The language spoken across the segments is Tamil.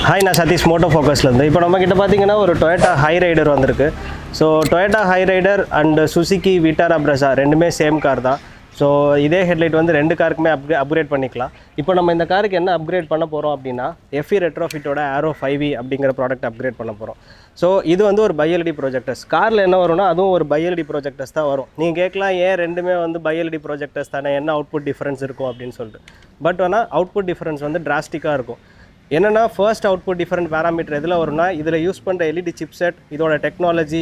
Hi, நான் சதீஷ் MotoFocuszலேருந்து. இப்போ நம்மக்கிட்ட பார்த்தீங்கன்னா ஒரு Toyota Hyryder வந்திருக்கு. So Toyota Hyryder and Suzuki Vitara Brezza ரெண்டுமே சேம் கார் தான். ஸோ இதே ஹெட்லைட் வந்து ரெண்டு காருக்குமே அப்கிரேட் பண்ணிக்கலாம். இப்போ நம்ம இந்த காருக்கு என்ன அப்கிரேட் பண்ண போகிறோம் அப்படின்னா FE Retrofitோட Aero 5E அப்படிங்கிற ப்ராடக்ட் அப்கிரேட் பண்ண போகிறோம். ஸோ இது வந்து ஒரு bi-LED ப்ரொஜெக்டர்ஸ். காரில் என்ன வரும்னா அதுவும் ஒரு bi-LED ப்ரொஜெக்டர்ஸ் தான் வரும். நீங்கள் கேட்கலாம் ஏன் ரெண்டுமே வந்து bi-LED ப்ரொஜெக்டர்ஸ் தானே, என்ன அவுட்புட் டிஃப்ரென்ஸ் இருக்கும் அப்படின்னு சொல்லிட்டு. பட் ஆனால் அவுட்புட் டிஃப்ரென்ஸ் வந்து டிராஸ்டிக்காக இருக்கும். என்னென்னா ஃபர்ஸ்ட் அவுட்புட் டிஃப்ரெண்ட் பேராமீட்டர் எதில் வரும்னா இதில் யூஸ் பண்ணுற எல்இடி சிப்செட், இதோட டெக்னாலஜி,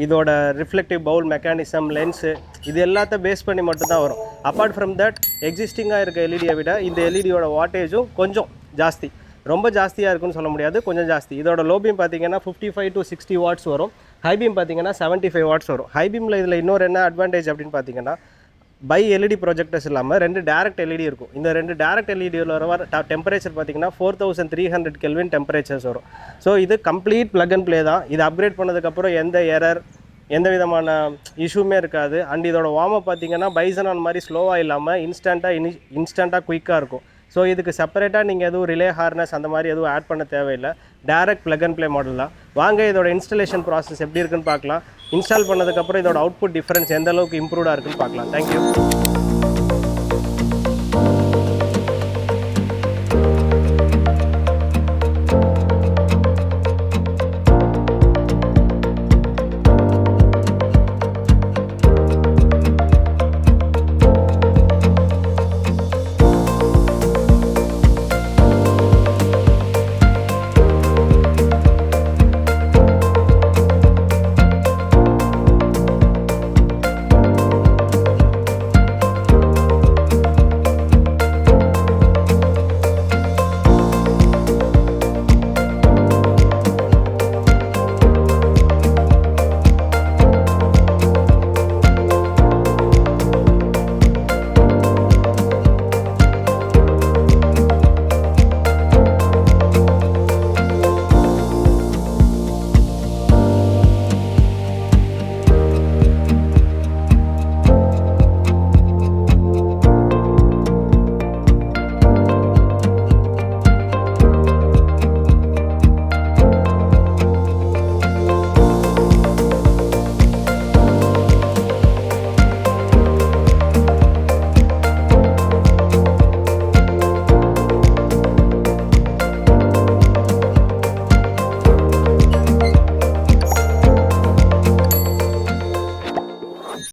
இதோட ரிஃப்ளெக்டிவ் பவுல் மெக்கானிசம், லென்ஸு, இது எல்லாத்த பேஸ் பண்ணி மட்டும்தான் வரும். அப்பார்ட் ஃப்ரம் தட் எக்ஸிஸ்டிங்காக இருக்க எல்இடியை விட இந்த எல்இடியோட வாட்டேஜும் கொஞ்சம் ஜாஸ்தி, ரொம்ப ஜாஸ்தியாக இருக்குன்னு சொல்ல முடியாது, கொஞ்சம் ஜாஸ்தி. இதோட லோ பீம் பார்த்தீங்கன்னா 55 to 60 வாட்ஸ் வரும். ஹை பீம் பார்த்தீங்கன்னா 75 வாட்ஸ் வரும். ஹை பீமில் இதில் இன்னொரு என்ன அட்வான்டேஜ் அப்படின்னு பார்த்தீங்கன்னா bi-LED ப்ரொஜெக்டர்ஸ் இல்லாமல் ரெண்டு டேரக்ட் எல்இடி இருக்கும். இந்த ரெண்டு டேரக்ட் எல்இடியில் வர டெம்பரேச்சர் பார்த்தீங்கன்னா 4300 கெல்வின் டெம்பரேச்சர்ஸ் வரும். ஸோ இது கம்ப்ளீட் ப்ளக் அண்ட் ப்ளே தான். இது அப்கிரேட் பண்ணதுக்கப்புறம் எந்த எரர், எந்த விதமான இஷ்யூமே இருக்காது. அண்ட் இதோட வார்ம் அப் பார்த்தீங்கன்னா bi-xenon மாதிரி ஸ்லோவாக இல்லாமல் இன்ஸ்டண்ட்டாக குயிக்காக இருக்கும். ஸோ இதுக்கு செப்பரேட்டாக நீங்கள் எதுவும் ரிலே ஹார்னஸ் அந்த மாதிரி எதுவும் ஆட் பண்ண தேவையில்லை. Direct plug and play model தான். வாங்க இதோட இன்ஸ்டலேஷன் ப்ராசஸ் எப்படி இருக்குன்னு பார்க்கலாம். இன்ஸ்டால் பண்ணதுக்கப்புறம் இதோட அவுட்புட் டிஃப்ரென்ஸ் எந்த அளவுக்கு இம்ப்ரூவ்டாக இருக்குன்னு பார்க்கலாம். தேங்க்யூ.